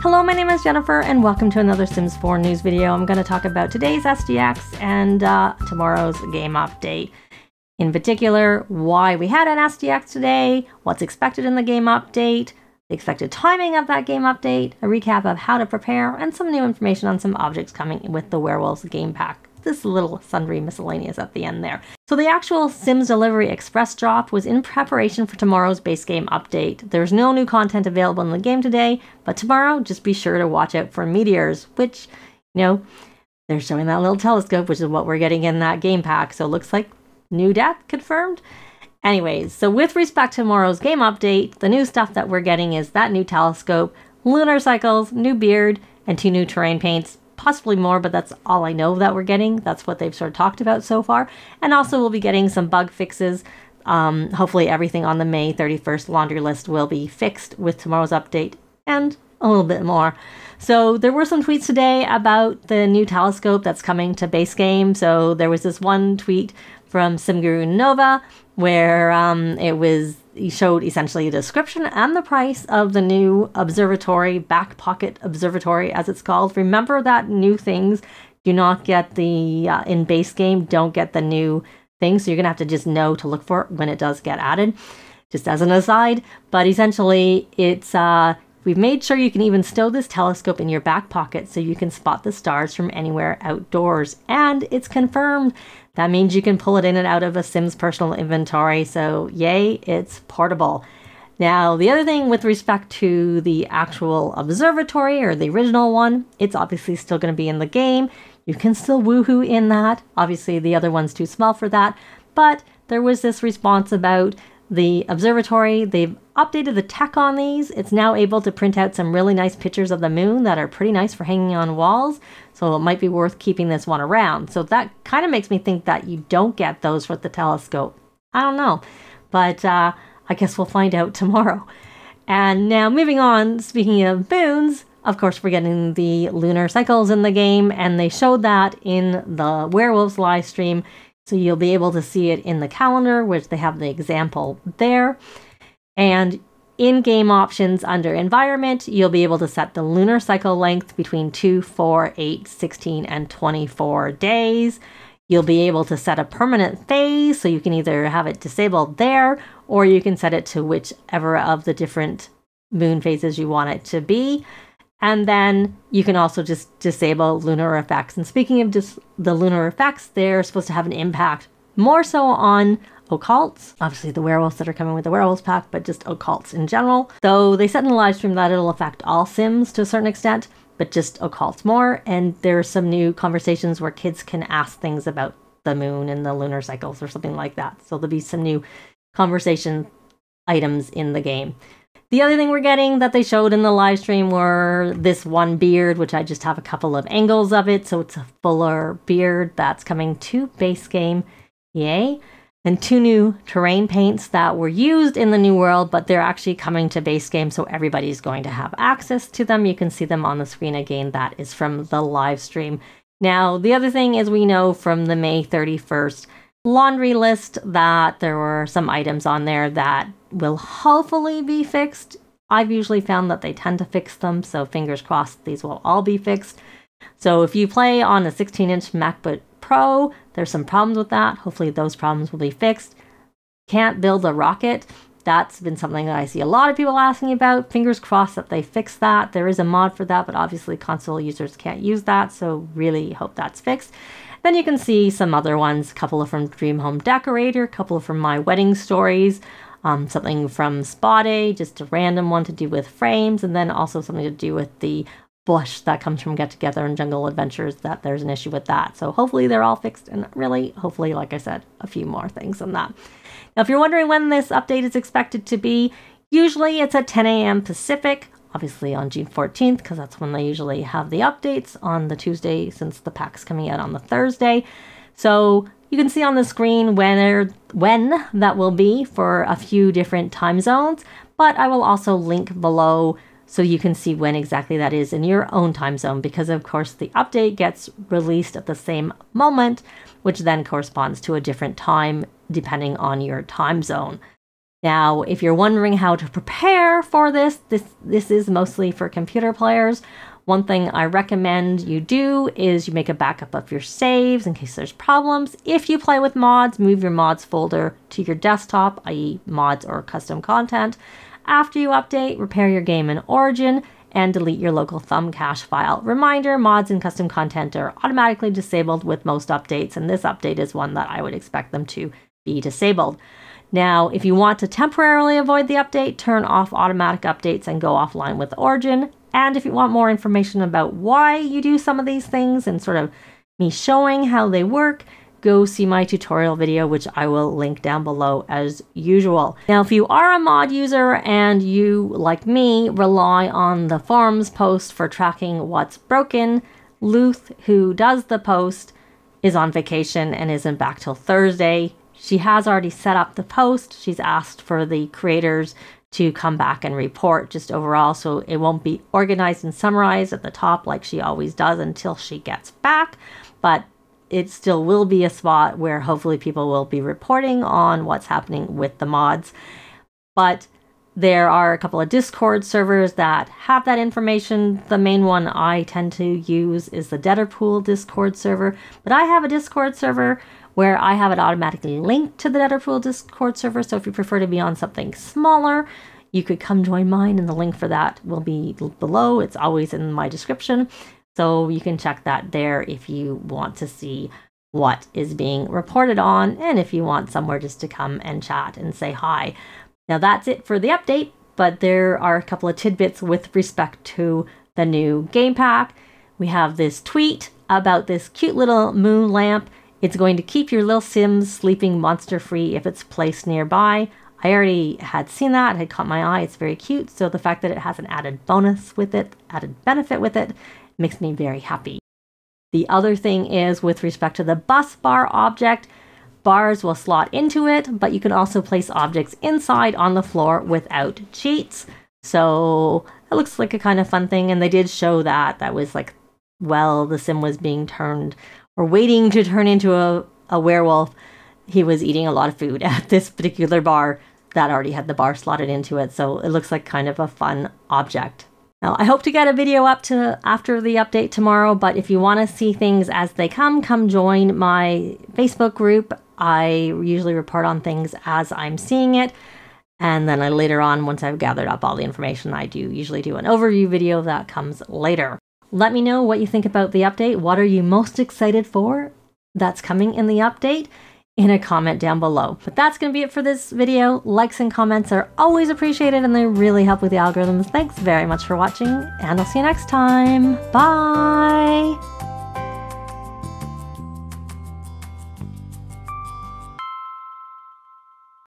Hello, my name is Jennifer and welcome to another Sims 4 news video. I'm going to talk about today's SDX and tomorrow's game update. In particular, why we had an SDX today, what's expected in the game update, the expected timing of that game update, a recap of how to prepare, and some new information on some objects coming with the Werewolves game pack. This little sundry miscellaneous at the end there. So the actual Sims Delivery Express drop was in preparation for tomorrow's base game update. There's no new content available in the game today, but tomorrow just be sure to watch out for meteors, which, you know, they're showing that little telescope, which is what we're getting in that game pack. So it looks like new death confirmed. Anyways, so with respect to tomorrow's game update, the new stuff that we're getting is that new telescope, lunar cycles, new beard, and 2 new terrain paints. Possibly more, but that's all I know that we're getting. That's what they've sort of talked about so far. And also we'll be getting some bug fixes. Hopefully everything on the May 31st laundry list will be fixed with tomorrow's update and a little bit more. So there were some tweets today about the new telescope that's coming to base game. So there was this one tweet from SimGuru Nova where he showed essentially a description and the price of the new observatory, back pocket observatory as it's called. Remember that new things do not get the, in base game, don't get the new things. So you're gonna have to just know to look for it when it does get added, just as an aside. But essentially it's, we've made sure you can even stow this telescope in your back pocket so you can spot the stars from anywhere outdoors. And it's confirmed. That means you can pull it in and out of a Sims personal inventory. So yay, it's portable. Now, the other thing with respect to the actual observatory or the original one, it's obviously still going to be in the game. You can still woohoo in that. Obviously, the other one's too small for that. But there was this response about the observatory. They've updated the tech on these. It's now able to print out some really nice pictures of the moon that are pretty nice for hanging on walls. So it might be worth keeping this one around. So that kind of makes me think that you don't get those with the telescope. I don't know, but I guess we'll find out tomorrow. And now moving on, speaking of moons, of course we're getting the lunar cycles in the game, and they showed that in the Werewolves live stream. So you'll be able to see it in the calendar, which they have the example there. And in-game options under environment, you'll be able to set the lunar cycle length between 2, 4, 8, 16, and 24 days. You'll be able to set a permanent phase, so you can either have it disabled there, or you can set it to whichever of the different moon phases you want it to be. And then you can also just disable lunar effects. And speaking of just the lunar effects, they're supposed to have an impact more so on occults, obviously the werewolves that are coming with the werewolves pack, but just occults in general. So they said in the live stream that it'll affect all Sims to a certain extent, but just occults more. And there are some new conversations where kids can ask things about the moon and the lunar cycles or something like that. So there'll be some new conversation items in the game. The other thing we're getting that they showed in the live stream were this one beard, which I just have a couple of angles of it. So it's a fuller beard that's coming to base game. Yay. And 2 new terrain paints that were used in the new world, but they're actually coming to base game. So everybody's going to have access to them. You can see them on the screen again. That is from the live stream. Now, the other thing is we know from the May 31st laundry list that there were some items on there that will hopefully be fixed. I've usually found that they tend to fix them, so fingers crossed these will all be fixed. So if you play on a 16-inch MacBook Pro, there's some problems with that. Hopefully those problems will be fixed. Can't build a rocket. That's been something that I see a lot of people asking about. Fingers crossed that they fix that. There is a mod for that, but obviously console users can't use that, so really hope that's fixed. Then you can see some other ones, a couple of from Dream Home Decorator, a couple from My Wedding Stories, something from Spotty, just a random one to do with frames, and then also something to do with the bush that comes from Get Together and Jungle Adventures, that there's an issue with that. So hopefully they're all fixed, and really, hopefully, like I said, a few more things than that. Now, if you're wondering when this update is expected to be, usually it's at 10 a.m. Pacific, obviously on June 14th, because that's when they usually have the updates on the Tuesday, since the pack's coming out on the Thursday. So you can see on the screen when that will be for a few different time zones, but I will also link below so you can see when exactly that is in your own time zone, because of course the update gets released at the same moment, which then corresponds to a different time depending on your time zone. Now, if you're wondering how to prepare for this is mostly for computer players. One thing I recommend you do is you make a backup of your saves in case there's problems. If you play with mods, move your mods folder to your desktop, i.e. mods or custom content. After you update, repair your game in Origin and delete your local thumb cache file. Reminder, mods and custom content are automatically disabled with most updates, and this update is one that I would expect them to be disabled. Now, if you want to temporarily avoid the update, turn off automatic updates and go offline with Origin. And if you want more information about why you do some of these things and sort of me showing how they work, go see my tutorial video, which I will link down below as usual. Now, if you are a mod user and you, like me, rely on the forums post for tracking what's broken, Luth, who does the post, is on vacation and isn't back till Thursday. She has already set up the post. She's asked for the creators to come back and report just overall, so it won't be organized and summarized at the top like she always does until she gets back, but it still will be a spot where hopefully people will be reporting on what's happening with the mods. But there are a couple of Discord servers that have that information. The main one I tend to use is the Deaderpool Discord server, but I have a Discord server where I have it automatically linked to the Deaderpool Discord server. So if you prefer to be on something smaller, you could come join mine, and the link for that will be below. It's always in my description. So you can check that there if you want to see what is being reported on, and if you want somewhere just to come and chat and say hi. Now that's it for the update, but there are a couple of tidbits with respect to the new game pack. We have this tweet about this cute little moon lamp. It's going to keep your little Sims sleeping monster free if it's placed nearby. I already had seen that, it had caught my eye. It's very cute. So the fact that it has an added bonus with it, added benefit with it, makes me very happy. The other thing is with respect to the bus bar object, bars will slot into it, but you can also place objects inside on the floor without cheats. So it looks like a kind of fun thing. And they did show that. That was like, well, the Sim was being turned or waiting to turn into a werewolf. He was eating a lot of food at this particular bar that already had the bar slotted into it. So it looks like kind of a fun object. Now, I hope to get a video up to after the update tomorrow, but if you want to see things as they come join my Facebook group. I usually report on things as I'm seeing it. And then later on, once I've gathered up all the information, I usually do an overview video that comes later. Let me know what you think about the update. What are you most excited for that's coming in the update in a comment down below. But that's going to be it for this video. Likes and comments are always appreciated and they really help with the algorithms. Thanks very much for watching, and I'll see you next time. Bye!